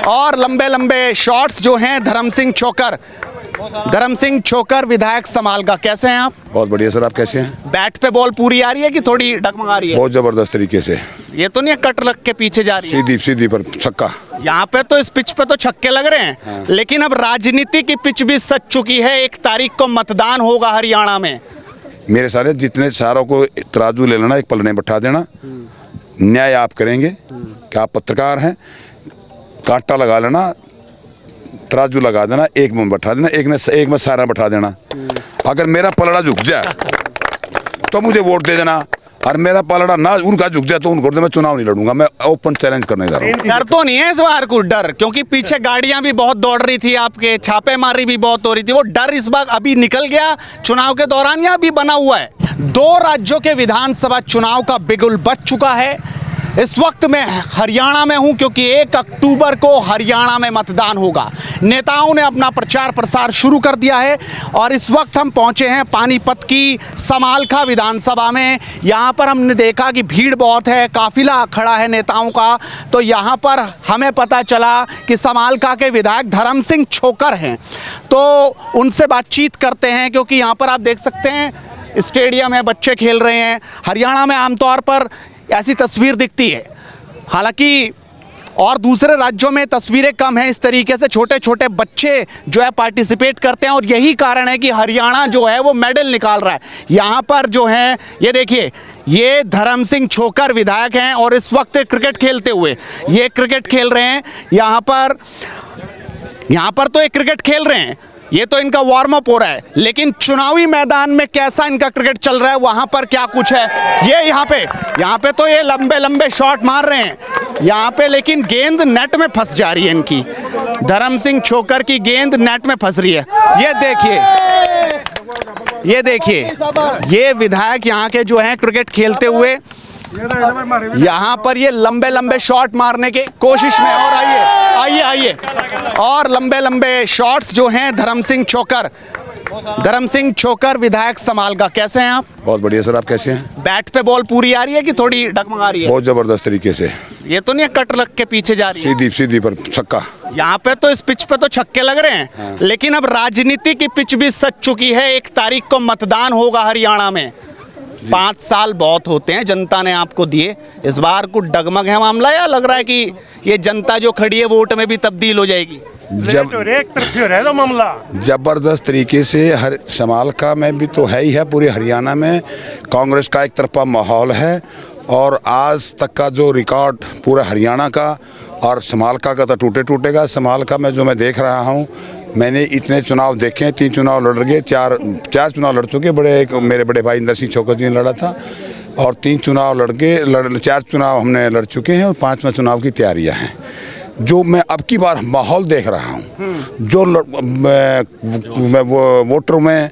और लंबे लंबे शॉट्स जो हैं धर्म सिंह छोकर विधायक समालका। कैसे हैं आप? बहुत बढ़िया सर, आप कैसे हैं? बैट पे बॉल पूरी आ रही है कि थोड़ी डगमगा रही है? बहुत जबरदस्त तरीके से। ये तो नहीं है कट लग के पीछे जा रही है? सीधी सीधी पर छक्का। यहाँ पे तो इस पिच पे तो छक्के लग रहे हैं। हाँ। लेकिन अब राजनीति की पिच भी सच चुकी है। 1 तारीख को मतदान होगा हरियाणा में। मेरे सारे जितने सारों को तराजू ले लेना, एक पलड़े बैठा देना, न्याय आप करेंगे कि आप पत्रकार हैं। कांटा लगा लेना, तराजू लगा देना, एक में बैठा देना, एक में सारा बैठा देना। अगर मेरा पलड़ा झुक जाए तो मुझे वोट दे देना, और मेरा पलड़ा ना उनका झुक जाए तो उनको मैं चुनाव नहीं लड़ूंगा। मैं ओपन चैलेंज करने जा रहा हूँ। डर तो नहीं है इस बार कुछ? डर क्योंकि पीछे गाड़ियां भी बहुत दौड़ रही थी, आपके छापेमारी भी बहुत हो रही थी। वो डर इस बार अभी निकल गया चुनाव के दौरान या अभी बना हुआ है? 2 राज्यों के विधानसभा चुनाव का बिगुल बज चुका है। इस वक्त मैं हरियाणा में हूं क्योंकि 1 अक्टूबर को हरियाणा में मतदान होगा। नेताओं ने अपना प्रचार प्रसार शुरू कर दिया है और इस वक्त हम पहुंचे हैं पानीपत की समालका विधानसभा में। यहां पर हमने देखा कि भीड़ बहुत है, काफिला खड़ा है नेताओं का। तो यहां पर हमें पता चला कि समालका के विधायक धर्म सिंह छोकर हैं, तो उनसे बातचीत करते हैं। क्योंकि यहाँ पर आप देख सकते हैं स्टेडियम है, बच्चे खेल रहे हैं। हरियाणा में आमतौर पर ऐसी तस्वीर दिखती है, हालांकि और दूसरे राज्यों में तस्वीरें कम हैं। इस तरीके से छोटे छोटे बच्चे जो है पार्टिसिपेट करते हैं और यही कारण है कि हरियाणा जो है वो मेडल निकाल रहा है। यहाँ पर जो है ये देखिए, ये धर्म सिंह छोकर विधायक हैं और इस वक्त क्रिकेट खेलते हुए ये क्रिकेट खेल रहे हैं। यहाँ पर तो ये क्रिकेट खेल रहे हैं, ये तो इनका वार्म अप हो रहा है। लेकिन चुनावी मैदान में कैसा इनका क्रिकेट चल रहा है, वहां पर क्या कुछ है ये यहाँ पे तो ये लंबे लंबे शॉट मार रहे हैं यहाँ पे, लेकिन गेंद नेट में फंस जा रही है इनकी। धर्म सिंह छोकर की गेंद नेट में फंस रही है। ये देखिए ये विधायक यहाँ के जो हैं क्रिकेट खेलते हुए यहाँ पर ये लंबे लंबे शॉट मारने की कोशिश में। और आइए और लंबे लंबे शॉट्स जो हैं धर्म सिंह छोकर विधायक समालका। कैसे हैं आप? बहुत बढ़िया सर, आप कैसे हैं? बैट पे बॉल पूरी आ रही है कि थोड़ी डगमगा रही है? बहुत जबरदस्त तरीके से। ये तो नहीं है कट लग के पीछे जा रही है? सीधी सीधी पर छक्का। यहाँ पे तो इस पिच पे तो छक्के लग रहे हैं। हाँ। लेकिन अब राजनीति की पिच भी सच चुकी है। 1 तारीख को मतदान होगा हरियाणा में। 5 साल बहुत होते हैं जनता ने आपको दिए। इस बार कुछ डगमग है मामला, या लग रहा है कि ये जनता जो खड़ी है वोट में भी तब्दील हो जाएगी? जबरदस्त तरीके से हर समालका में भी तो है ही है, पूरे हरियाणा में कांग्रेस का एक तरफा माहौल है। और आज तक का जो रिकॉर्ड पूरा हरियाणा का और समालका का तो टूटेगा। समालका में जो मैं देख रहा हूँ, मैंने इतने चुनाव देखे हैं। 3 चुनाव लड़ गए, 4 चुनाव लड़ चुके। मेरे बड़े भाई इंदर सिंह छोकर जी ने लड़ा था, और 3 चुनाव 4 चुनाव हमने लड़ चुके हैं और 5वां चुनाव की तैयारियां हैं। जो मैं अब की बार माहौल देख रहा हूँ, जो वोटरों में,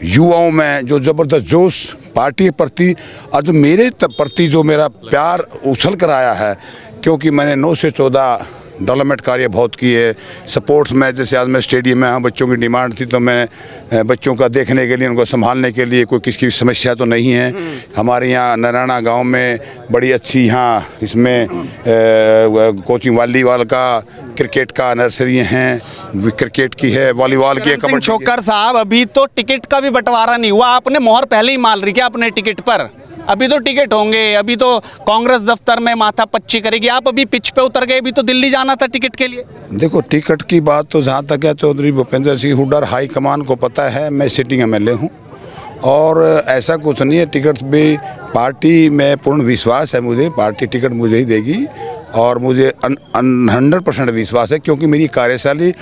युवाओं में जो ज़बरदस्त जोश पार्टी के प्रति और जो मेरे प्रति जो मेरा प्यार उछल कर आया है, क्योंकि मैंने 9 से 14 डेवलपमेंट कार्य बहुत किए। स्पोर्ट्स में जैसे आज मैं स्टेडियम में, बच्चों की डिमांड थी तो मैं बच्चों का देखने के लिए, उनको संभालने के लिए कोई किसी की समस्या तो नहीं है। हमारे यहाँ नारायणा गांव में बड़ी अच्छी यहाँ इसमें कोचिंग, वॉलीबॉल का, क्रिकेट का नर्सरी हैं, क्रिकेट की है, वॉलीबॉल की है। छोकर साहब, अभी तो टिकट का भी बंटवारा नहीं हुआ, आपने मोहर पहले ही मार रही क्या अपने टिकट पर? अभी तो टिकट होंगे, अभी तो कांग्रेस दफ्तर में माथा पच्ची करेगी। आप अभी पिच पे उतर गए, अभी तो दिल्ली जाना था टिकट के लिए। देखो, टिकट की बात तो जहाँ तक है चौधरी भूपेंद्र सिंह हुड्डा हाईकमान को पता है। मैं सिटिंग MLA हूँ और ऐसा कुछ नहीं है। टिकट भी पार्टी में पूर्ण विश्वास है मुझे, पार्टी टिकट मुझे ही देगी और मुझे 100% विश्वास है, क्योंकि मेरी कार्यशैली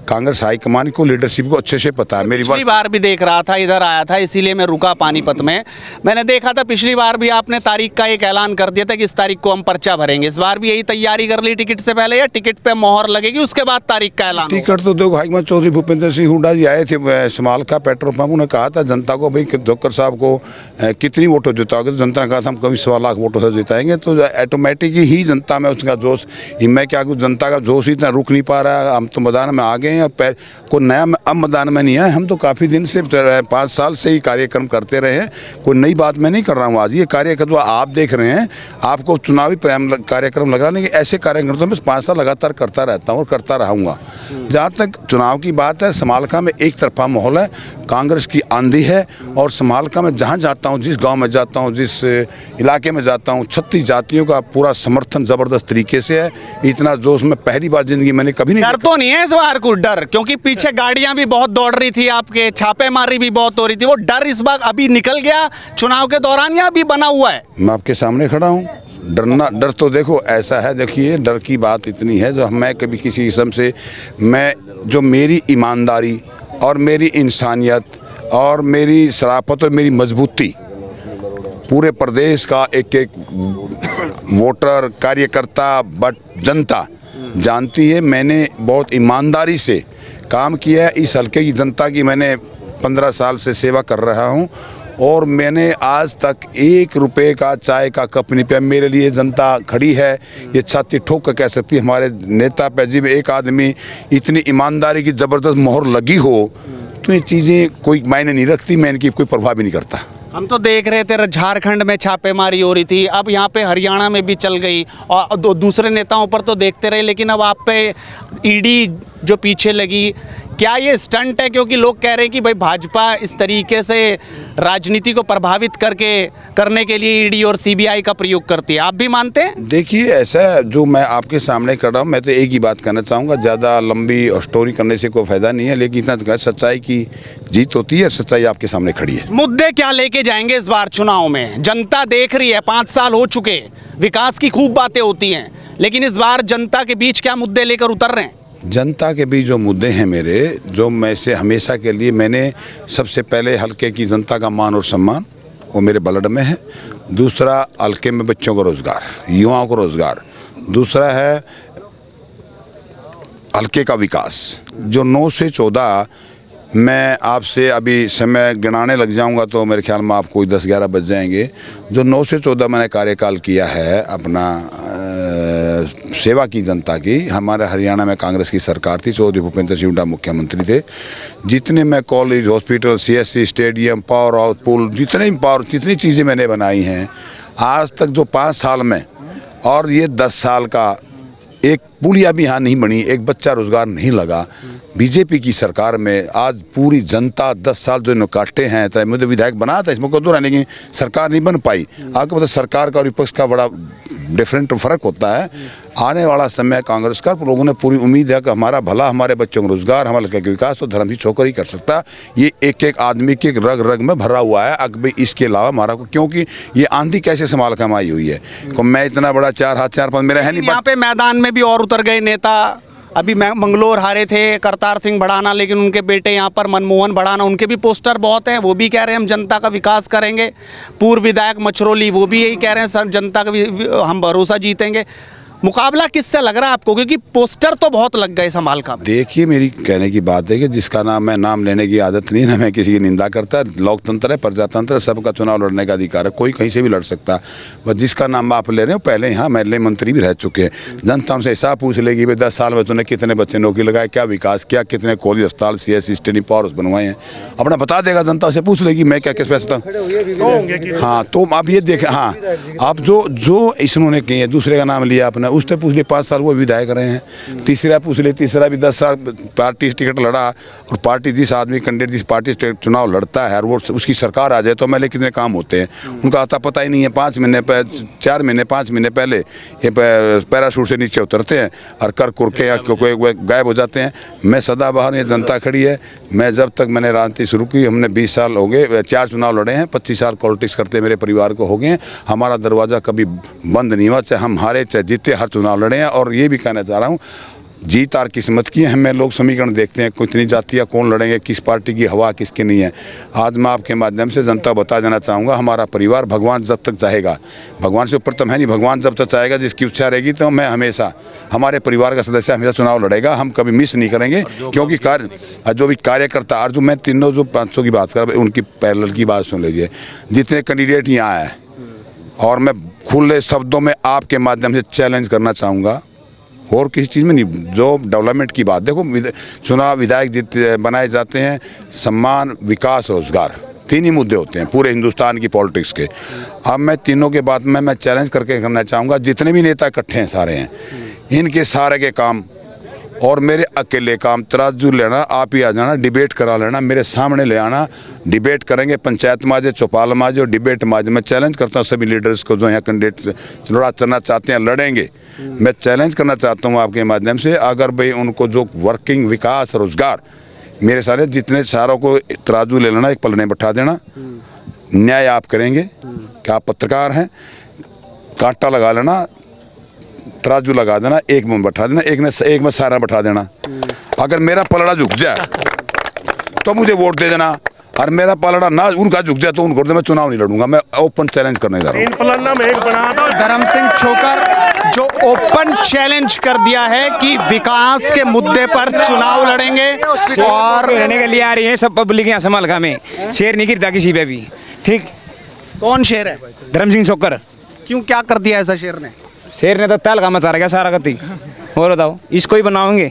कांग्रेस हाईकमान को, लीडरशिप को अच्छे से पता है। पिछली बार भी देख रहा था, इधर आया था, इसीलिए मैं रुका पानीपत में। मैंने देखा था पिछली बार भी आपने तारीख का एक ऐलान कर दिया था कि इस तारीख को हम पर्चा भरेंगे। इस बार भी यही तैयारी कर ली टिकट से पहले, या टिकट पे मोहर लगेगी उसके बाद तारीख का ऐलान? टिकट तो देखो, हाईकमान चौधरी भूपेंद्र सिंह हुड्डा जी आए थे समालका पेट्रोल पंप, उन्होंने कहा था जनता को, भाई जोकर साहब को कितनी वोटों जिताओगे? तो जनता ने कहा था हम कभी 1.25 लाख वोटों से जिताएंगे। तो ऑटोमेटिक ही जनता में का जोश, ये मैं क्या कहूँ, जनता का जोश इतना रुक नहीं पा रहा है। हम तो मैदान में आ गए हैं, कोई नया अब मैदान में नहीं है। हम तो काफ़ी दिन से 5 साल से ही कार्यक्रम करते रहे हैं, कोई नई बात मैं नहीं कर रहा हूँ। आज ये कार्यक्रम आप देख रहे हैं, आपको चुनावी कार्यक्रम लग रहा है, लेकिन ऐसे कार्यक्रम तो मैं 5 साल लगातार करता रहता हूँ और करता रहूँगा। जहाँ तक चुनाव की बात है, समालखा में एक तरफा माहौल है, कांग्रेस की आंधी है। और समालखा में जहाँ जाता हूँ, जिस गांव में जाता हूँ, जिस इलाके में जाता हूँ, 36 जातियों का पूरा समर्थन ज़बरदस्त तरीके से है। इतना जोश में पहली बार ज़िंदगी मैंने कभी नहीं। डर तो नहीं है इस बार कुछ? डर, क्योंकि पीछे गाड़ियां भी बहुत दौड़ रही थी, आपके छापेमारी भी बहुत हो रही थी, वो डर इस बार अभी निकल गया चुनाव के दौरान या अभी बना हुआ है? मैं आपके सामने खड़ा हूँ। डर तो देखो ऐसा है, देखिए डर की बात इतनी है, जो मैं कभी किसी किस्म से, मैं जो मेरी ईमानदारी और मेरी इंसानियत और मेरी शराफत और मेरी मजबूती पूरे प्रदेश का एक एक वोटर, कार्यकर्ता, बट जनता जानती है। मैंने बहुत ईमानदारी से काम किया है। इस हल्के की जनता की मैंने 15 साल से सेवा कर रहा हूँ और मैंने आज तक 1 रुपये का चाय का कप नहीं पिया। मेरे लिए जनता खड़ी है, ये छाती ठोक कर कह सकती है हमारे नेता पे। जी एक आदमी इतनी ईमानदारी की ज़बरदस्त मोहर लगी हो तो ये चीज़ें कोई मायने नहीं रखती, मैं इनकी कोई परवाह भी नहीं करता। हम तो देख रहे थे झारखंड में छापेमारी हो रही थी, अब यहाँ पे हरियाणा में भी चल गई और दूसरे नेताओं पर तो देखते रहे, लेकिन अब आप पे ईडी जो पीछे लगी, क्या ये स्टंट है? क्योंकि लोग कह रहे हैं कि भाई भाजपा इस तरीके से राजनीति को प्रभावित करने के लिए ईडी और सीबीआई का प्रयोग करती है, आप भी मानते हैं? देखिए ऐसा जो मैं आपके सामने कर रहा हूँ, मैं तो एक ही बात कहना चाहूँगा, ज़्यादा लंबी स्टोरी करने से कोई फ़ायदा नहीं है, लेकिन इतना तो सच्चाई की जीत होती है, सच्चाई आपके सामने खड़ी है। मुद्दे क्या लेके जाएंगे इस बार चुनाव में? जनता देख रही है, 5 साल हो चुके, विकास की खूब बातें होती हैं, लेकिन इस बार जनता के बीच क्या मुद्दे लेकर उतर रहे हैं? जनता के बीच जो मुद्दे हैं मेरे, जो मैं से हमेशा के लिए मैंने सबसे पहले हल्के की जनता का मान और सम्मान वो मेरे ब्लड में है। दूसरा हल्के में बच्चों को रोज़गार, युवाओं को रोज़गार। दूसरा है हल्के का विकास। जो 9 से 14 मैं आपसे अभी समय गिनाने लग जाऊंगा तो मेरे ख्याल में आपको 10-11 बज जाएंगे। जो 9 से 14 मैंने कार्यकाल किया है अपना सेवा की जनता की, हमारे हरियाणा में कांग्रेस की सरकार थी, चौधरी भूपेंद्र सिंह हुड्डा मुख्यमंत्री थे। जितने मैं college, hospital, CSC, stadium, power house, पुल, जितनी चीज़ें मैंने बनाई हैं आज तक जो 5 साल में, और ये 10 साल का एक पुलिया भी यहाँ नहीं बनी, एक बच्चा रोजगार नहीं लगा। बीजेपी की सरकार में आज पूरी जनता 10 साल जो इन्होंने काटे हैं, चाहे मुझे विधायक बना था इसमें कोई दो नहीं, लेकिन सरकार नहीं बन पाई। आपको पता सरकार का और विपक्ष का बड़ा डिफरेंट फ़र्क होता है। आने वाला समय कांग्रेस का, लोगों ने पूरी उम्मीद है कि हमारा भला, हमारे बच्चों को रोजगार, हमारे लड़के का विकास तो धर्मजी छोकर ही कर सकता है। ये एक एक आदमी के रग रग में भरा हुआ है। अब भाई इसके अलावा हमारा को, क्योंकि ये आंधी कैसे संभाल कर आई हुई है, तो मैं इतना बड़ा 4 हाथ 4 पाँव मेरा है नहीं। यहाँ पे मैदान में भी और उतर गए नेता। अभी मंगलोर हारे थे करतार सिंह भड़ाना, लेकिन उनके बेटे यहाँ पर मनमोहन भड़ाना, उनके भी पोस्टर बहुत हैं, वो भी कह रहे हैं हम जनता का विकास करेंगे। पूर्व विधायक मछरौली वो भी यही कह रहे हैं सर जनता का हम भरोसा जीतेंगे। मुकाबला किससे लग रहा है आपको, क्योंकि पोस्टर तो बहुत लग गए समालखा में? देखिए मेरी कहने की बात है कि जिसका नाम, मैं नाम लेने की आदत नहीं, ना मैं किसी की निंदा करता। लोकतंत्र है, प्रजातंत्र है, सबका चुनाव लड़ने का अधिकार है, कोई कहीं से भी लड़ सकता। बस जिसका नाम आप ले रहे हो, पहले यहाँ महल्ले मंत्री भी रह चुके हैं। जनता उनसे हिसाब पूछ लेगी भाई 10 साल में तूने कितने बच्चे नौकरी लगाए, क्या विकास किया, कितने कॉलेज, अस्पताल, CSC, स्टेडियम, पावर हाउस बनवाए हैं, अपना बता देगा। जनता से पूछ लेगी मैं क्या किस पैसा। हाँ तो आप ये देखें, हाँ आप जो इसने किए हैं, दूसरे का नाम लिया आपने, उससे पूछ लिया 5 साल वो विधायक रहे हैं। तीसरा पूछ ले, तीसरा भी 10 साल पार्टी टिकट लड़ा, और पार्टी जिस आदमी कैंडिडेट जिस पार्टी चुनाव लड़ता है और वो उसकी सरकार आ जाए तो मेले कितने काम होते हैं उनका आता पता ही नहीं है। 4 महीने 5 महीने पहले ये पैराशूट से नीचे उतरते हैं और कर कुरके या गायब हो जाते हैं। मैं सदाबहार, ये जनता खड़ी है। मैं जब तक मैंने राजनीति शुरू की, हमने 20 साल हो गए, 4 चुनाव लड़े हैं, 25 साल पॉलिटिक्स करते मेरे परिवार को हो गए हैं। हमारा दरवाज़ा कभी बंद नहीं हुआ, चाहे हम हारे चाहे जीते, हर चुनाव लड़े हैं। और ये भी कहना चाह रहा हूँ, जीत और किस्मत की है। हमें लोग समीकरण देखते हैं, कितनी जातियाँ कौन लड़ेंगे, किस पार्टी की हवा किसकी नहीं है। आज मैं आपके माध्यम से जनता बता देना चाहूँगा, हमारा परिवार भगवान जब तक चाहेगा, भगवान से ऊपर तो है नहीं, भगवान जब तक चाहेगा, जिसकी इच्छा रहेगी, तो मैं हमेशा, हमारे परिवार का सदस्य हमेशा चुनाव लड़ेगा। हम कभी मिस नहीं करेंगे, क्योंकि जो भी कार्यकर्ता, और जो मैं तीनों जो 500 की बात कर, उनकी पैरेलल की बात सुन लीजिए। जितने कैंडिडेट यहाँ आए और मैं खुले शब्दों में आपके माध्यम से चैलेंज करना चाहूँगा, और किसी चीज़ में नहीं, जो डेवलपमेंट की बात, देखो चुनाव विधायक बनाए जाते हैं, सम्मान, विकास, रोजगार, तीन ही मुद्दे होते हैं पूरे हिंदुस्तान की पॉलिटिक्स के। अब मैं तीनों के बाद में मैं चैलेंज करके करना चाहूँगा, जितने भी नेता इकट्ठे हैं सारे हैं, इनके सारे के काम और मेरे अकेले काम तराजू लेना, आप ही आ जाना, डिबेट करा लेना, मेरे सामने ले आना, डिबेट करेंगे, पंचायत माजे, चौपाल माजे और डिबेट माजे। मैं चैलेंज करता हूँ सभी लीडर्स को जो यहाँ कैंडिडेट चुनाव चलना चाहते हैं, लड़ेंगे। मैं चैलेंज करना चाहता हूँ आपके माध्यम से, अगर भाई उनको जो वर्किंग, विकास, रोजगार, मेरे सारे जितने सारों को तराजू ले लेना, एक पलड़े बैठा देना, न्याय आप करेंगे। क्या आप पत्रकार हैं? कांटा लगा लेना, तराजू लगा देना, एक में बैठा देना, एक में सारा बैठा देना। अगर मेरा पलड़ा झुक जाए तो मुझे वोट दे देना, और मेरा पलड़ा ना उनका झुक जाए तो उनको मैं चुनाव नहीं लड़ूंगा। मैं ओपन चैलेंज करने जा रहा हूँ। धर्म सिंह छोकर जो ओपन चैलेंज कर दिया है कि विकास के मुद्दे पर चुनाव लड़ेंगे, और रहने के लिए आ रही है सब पब्लिक यहाँ समालखा में, शेर नहीं गिरता किसी पे भी। ठीक, कौन शेर है? धर्म सिंह छोकर। क्यों, क्या कर दिया ऐसा शेर ने? शेर ने तो ताल का मचा रखा सारा गति। और बताओ, इसको ही बनाओगे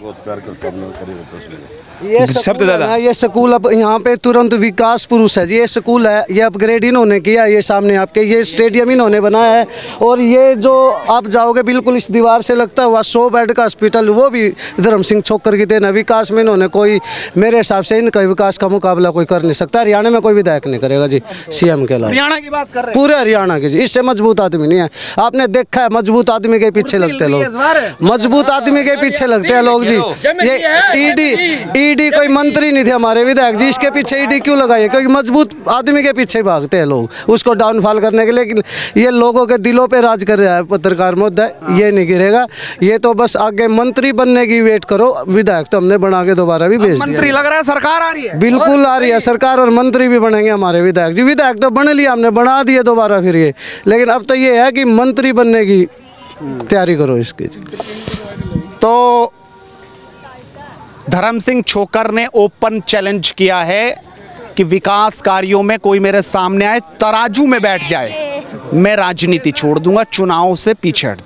ये सबसे स्कूल ज्यादा। है ना, ये स्कूल अब यहाँ पे तुरंत विकास पुरुष है। ये स्कूल है, ये अपग्रेड इन्होंने किया, ये सामने आपके ये स्टेडियम इन्होंने बनाया है। और ये जो आप जाओगे बिल्कुल इस दीवार से लगता हुआ 100 बेड का हॉस्पिटल, वो भी धर्म सिंह छोकर की देन है। विकास में इन्होंने कोई, मेरे हिसाब से इनका विकास का मुकाबला कोई कर नहीं सकता। हरियाणा में कोई विधायक नहीं करेगा जी, सीएम के अलावा। हरियाणा की बात कर रहे हैं? पूरे हरियाणा के जी, इससे मजबूत आदमी नहीं है। आपने देखा है, मजबूत आदमी के पीछे लगते हैं लोग, मजबूत आदमी के पीछे लगते हैं लोग जी। ये ईडी कोई मंत्री नहीं थे हमारे विधायक जी, इसके पीछे ईडी क्यों लगाई है? क्योंकि मजबूत आदमी के पीछे भागते हैं लोग, उसको डाउनफॉल करने के लिए। लेकिन ये लोगों के दिलों पे राज कर रहा है पत्रकार महोदय, ये नहीं गिरेगा। ये तो बस आगे मंत्री बनने की वेट करो, विधायक तो हमने बना के दोबारा भी भेज दिया। मंत्री लग रहा है, सरकार आ रही है? बिल्कुल आ रही है सरकार, और मंत्री भी बनेंगे हमारे विधायक जी। विधायक तो बन लिया हमने, बना दिए दोबारा फिर ये, लेकिन अब तो ये है कि मंत्री बनने की तैयारी करो इसकी। तो धर्म सिंह छोकर ने ओपन चैलेंज किया है कि विकास कार्यों में कोई मेरे सामने आए, तराजू में बैठ जाए, मैं राजनीति छोड़ दूंगा, चुनाव से पीछे हट जाऊं।